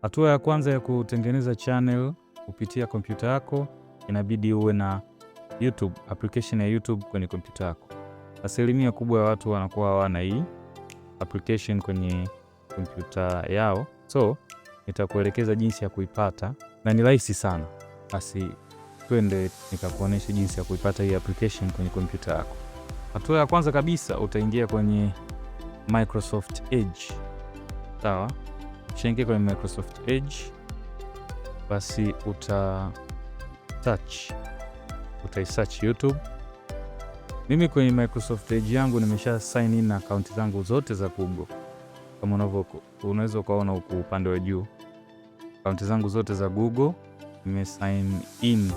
Hatua ya kwanza ya kutengeneza channel kupitia kompyuta yako, inabidi uwe na YouTube, application ya YouTube kwenye kompyuta yako. Asilimia kubwa ya watu wanakuwa hawana hii application kwenye kompyuta yao. So, nitakuelekeza jinsi ya kuipata na ni rahisi sana. Basi twende nikakuonesha jinsi ya kuipata hii application kwenye kompyuta yako. Hatua ya kwanza kabisa utaingia kwenye Microsoft Edge. Sawa? Ukishaingia kwenye Microsoft Edge, basi utaisearch YouTube. Mimi kwenye Microsoft Edge yangu nimesha sign in na account zangu zote za Google. Kama unaweza ukaona huko upande wa juu, account zangu zote za Google nime sign in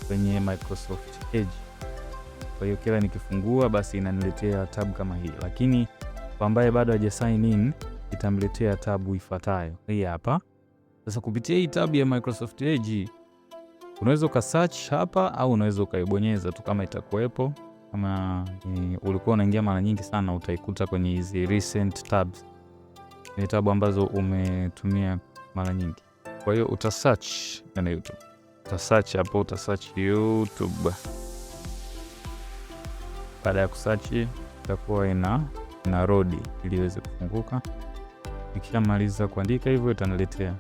kwenye Microsoft Edge. Kwa hiyo kila nikifungua basi inaniletea tab kama hii. Lakini kwa ambaye bado haja sign in, itamletea tab ifuatayo. Hii hapa. Sasa kupitia hii tab ya Microsoft Edge, unaweza ukasearch hapa au unaweza ukaibonyeza tu kama itakuwepo. Kama ulikuwa unaingia mara nyingi sana, utaikuta kwenye hizi recent tabs. Ni tab ambazo umetumia mara nyingi. Kwa hiyo utasearch na YouTube. Utasearch hapo, utasearch YouTube. Baada ya kusearch itakuwa ina load ili iweze kufunguka. Ikishamaliza kuandika hivyo itaniletea.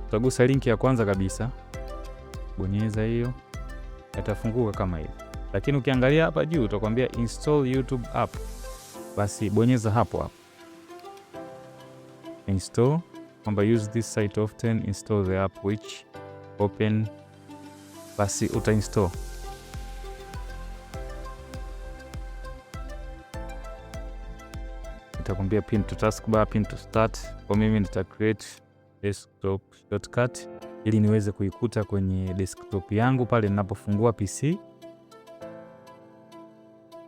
Utagusa link ya kwanza kabisa. Bonyeza hiyo. Itafunguka kama hivi. Lakini ukiangalia hapa juu utakwambia install YouTube app. Basi bonyeza hapo. Install. Kwamba use this site often, install the app which open. Basi utainstall. Itakwambia pin to taskbar, pin to start. Kwa mimi nita create desktop shortcut ili niweze kuikuta kwenye desktop yangu pale ninapofungua PC.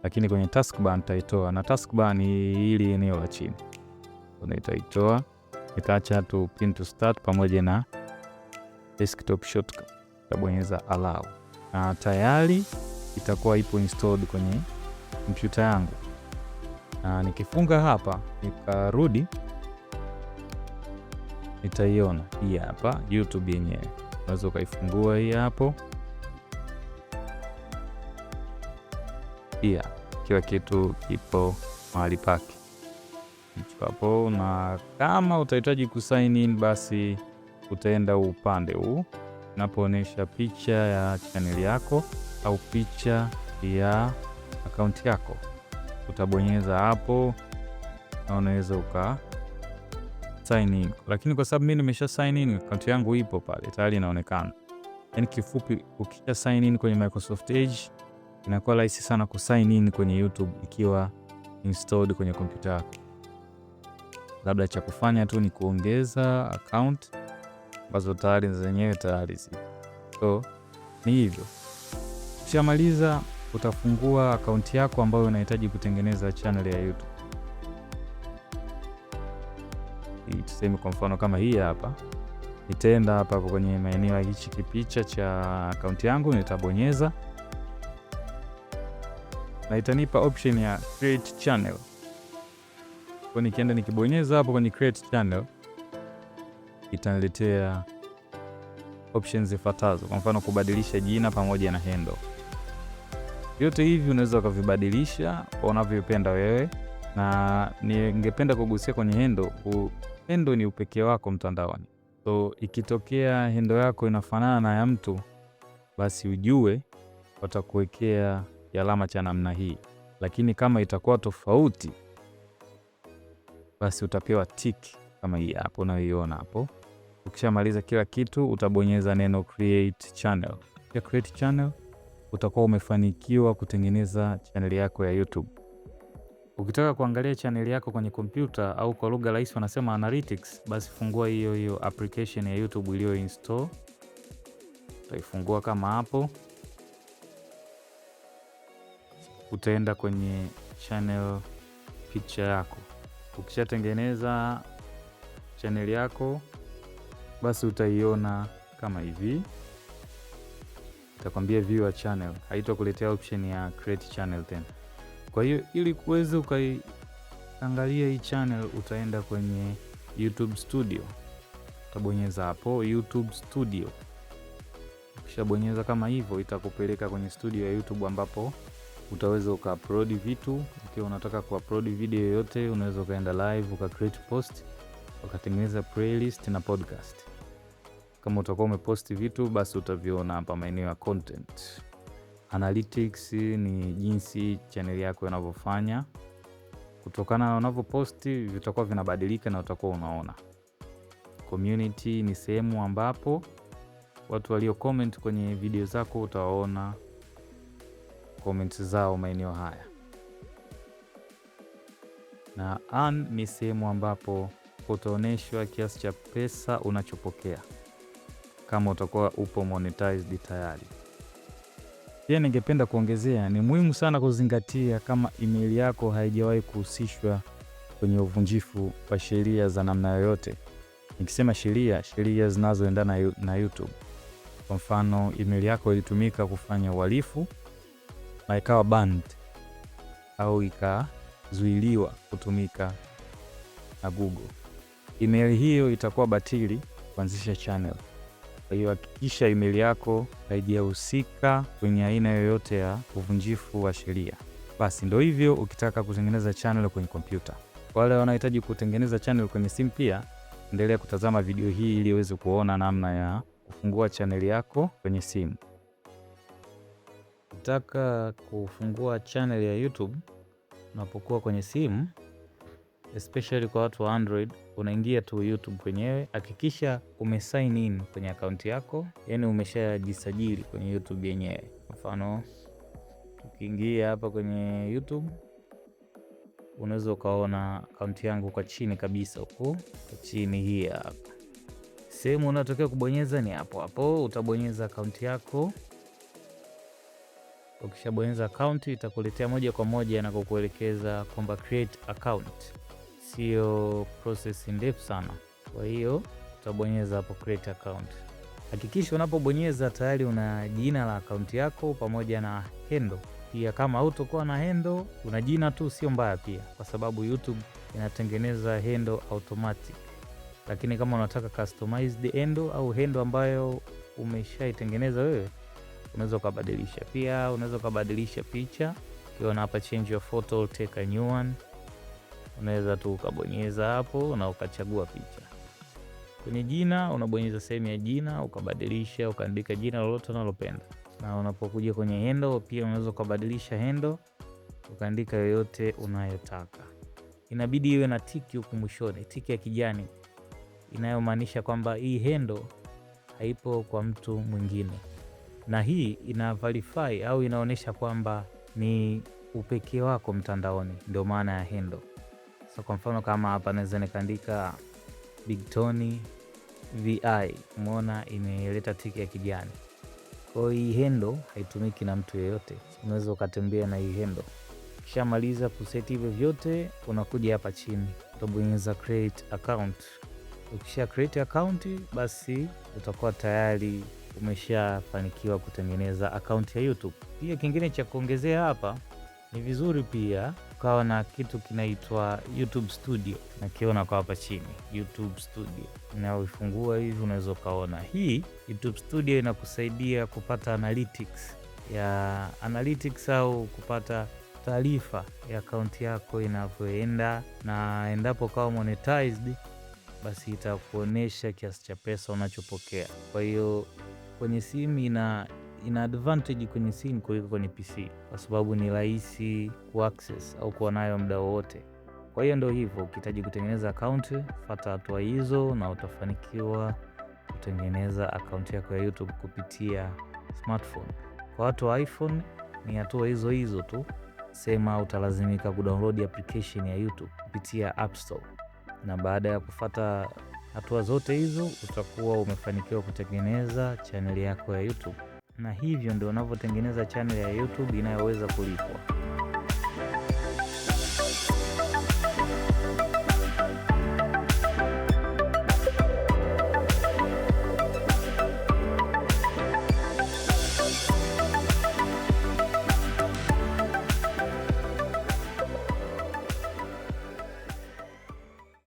Lakini kwenye taskbar nitaitoa, na taskbar ni hili eneo la chini. Nitaitoa, nitaacha tu pin to start pamoja na desktop shortcut. Nitabonyeza allow. Na tayari itakuwa ipo installed kwenye kompyuta yangu. Na nikifunga hapa, nikarudi, nitaiona hii hapa YouTube yenyewe. Unaweza ukaifungua hii hapo. Pia kila kitu kipo mahali pake. Hapo, na kama utahitaji kusign in basi utaenda upande huu unapoonesha picha ya channel yako au picha ya account yako. Utabonyeza hapo na unaweza uka sign in. Lakini kwa sababu mimi nimesha sign in, account yangu ipo pale tayari inaonekana. Yaani kifupi, ukisha sign in kwenye Microsoft Edge inakuwa rahisi sana kusign in kwenye YouTube ikiwa installed kwenye kompyuta yako. Labda cha kufanya tu ni kuongeza account ambazo tayari zenyewe tayari zipo. So ni hivyo. Ukishamaliza utafungua account yako ambayo unahitaji kutengeneza channel ya YouTube. Tuseme kwa mfano kama hii hapa. Nitaenda hapa kwenye maeneo ya hichi kipicha cha account yangu, nitabonyeza. Na itanipa option ya create channel. Kwa nikienda nikibonyeza hapo kwenye create channel, itaniletea options zifuatazo. Kwa mfano kubadilisha jina pamoja na handle. Yote hivi unaweza ukavibadilisha unavyopenda wewe, na ningependa kugusia kwenye handle. Handle ni upekee wako mtandaoni. So ikitokea handle yako inafanana na ya mtu, basi ujue watakuwekea alama cha namna hii. Lakini kama itakuwa tofauti, basi utapewa tick kama hii hapo unayoiona hapo. Ukishamaliza kila kitu utabonyeza neno create channel. Ya create channel utakuwa umefanikiwa kutengeneza channel yako ya YouTube. Ukitaka kuangalia channel yako kwenye kompyuta au kwa lugha rahisi wanasema analytics, basi fungua hiyo application ya YouTube iliyo install. Utaifungua kama hapo. Utaenda kwenye channel picha yako. Ukishatengeneza channel yako, basi utaiona kama hivi. Itakwambia view a channel. Haitakuletea option ya create channel tena. Kwa hiyo ili kuweza ukaiangalia hii channel, utaenda kwenye YouTube Studio. utabonyeza hapo YouTube Studio. Ukishabonyeza kama hivyo, itakupeleka kwenye studio ya YouTube ambapo utaweza ukaupload vitu. Ukiwa unataka kuupload video yoyote, unaweza ukaenda live, create post, ukatengeneza playlist na podcast. Kama utakuwa umepost vitu, basi utaviona hapa maeneo ya content. Analytics ni jinsi channel yako inavyofanya. Kutokana na unavyoposti, vitakuwa vinabadilika na utakuwa unaona. Community ni sehemu ambapo watu walio comment kwenye video zako utaona comments zao maeneo haya. Na earn ni sehemu ambapo utaoneshwa kiasi cha pesa unachopokea kama utakuwa upo monetized tayari. Pia ningependa kuongezea, ni muhimu sana kuzingatia kama email yako haijawahi kuhusishwa kwenye uvunjifu wa sheria za namna yoyote. Nikisema sheria zinazoendana na YouTube. Kwa mfano, email yako ilitumika kufanya uhalifu na ikawa banned au ikazuiliwa kutumika na Google, email hiyo itakuwa batili kuanzisha channel. Kwa hiyo hakikisha email yako haijahusika kwenye aina yoyote ya uvunjifu wa sheria. Basi ndio hivyo ukitaka kutengeneza channel kwenye kompyuta. Kwa wale wanaohitaji kutengeneza channel kwenye simu pia, endelea kutazama video hii ili uweze kuona namna ya kufungua channel yako kwenye simu. Ukitaka kufungua channel ya YouTube unapokuwa kwenye simu, especially kwa watu wa Android, unaingia tu YouTube kwenyewe. Hakikisha umesign in kwenye account yako, yani umeshajisajili kwenye YouTube yenyewe. Kwa mfano, ukiingia hapa kwenye YouTube, unaweza ukaona account yangu kwa chini kabisa huko, chini hii hapa. Sehemu unatokea kubonyeza ni hapo hapo, utabonyeza account yako. Ukishabonyeza account, itakuletea moja kwa moja na kukuelekeza kwamba create account. Sio process ndefu sana. Kwa hiyo utabonyeza hapo create account. Hakikisha unapobonyeza tayari una jina la account yako pamoja na handle. Pia kama hutakuwa na handle, una jina tu sio mbaya pia, kwa sababu YouTube inatengeneza handle automatic. Lakini kama unataka customized handle au handle ambayo umeshaitengeneza wewe, unaweza kubadilisha. Pia unaweza kubadilisha picha. Ukiona hapa change your photo, take a new one, unaweza tu ukabonyeza hapo na ukachagua picha. Kwenye jina unabonyeza sehemu ya jina, ukabadilisha, ukaandika jina lolote unalopenda. Na unapokuja kwenye handle pia unaweza kubadilisha handle, ukaandika yoyote unayotaka. Inabidi iwe na tiki huku mwishoni, tiki ya kijani, inayomaanisha kwamba hii handle haipo kwa mtu mwingine. Na hii ina verify au inaonyesha kwamba ni upekee wako mtandaoni, ndio maana ya handle. So kwa mfano kama hapa naweza nikaandika Big Tony VI, umeona imeleta tiki ya kijani. Kwa hii handle haitumiki na mtu yeyote, unaweza ukatembea na hii handle. Kisha maliza kuset hivyo vyote, unakuja hapa chini, utabonyeza create account. Ukisha create account, basi utakuwa tayari umeshafanikiwa kutengeneza account ya YouTube. Pia kingine cha kuongezea hapa, ni vizuri pia ukawa na kitu kinaitwa YouTube Studio. Nakiona kwa hapa chini, YouTube Studio. Na uifungua hivi unaweza ukaona. Hii YouTube Studio inakusaidia kupata analytics au kupata taarifa ya account yako inavyoenda, na endapo kawa monetized, basi itakuonesha kiasi cha pesa unachopokea. Kwa hiyo kwenye simu ina advantage kwenye simu kuliko kwenye PC, kwa sababu ni rahisi kuaccess au kuwa nayo muda wote. Kwa hiyo ndio hivyo, ukihitaji kutengeneza account, fuata hatua hizo na utafanikiwa kutengeneza account yako ya YouTube kupitia smartphone. Kwa watu wa iPhone ni hatua hizo hizo tu, sema utalazimika kudownload application ya YouTube kupitia App Store. Na baada ya kufuata hatua zote hizo, utakuwa umefanikiwa kutengeneza channel yako ya YouTube. Na hivyo ndio unavyotengeneza channel ya YouTube inayoweza kulipwa.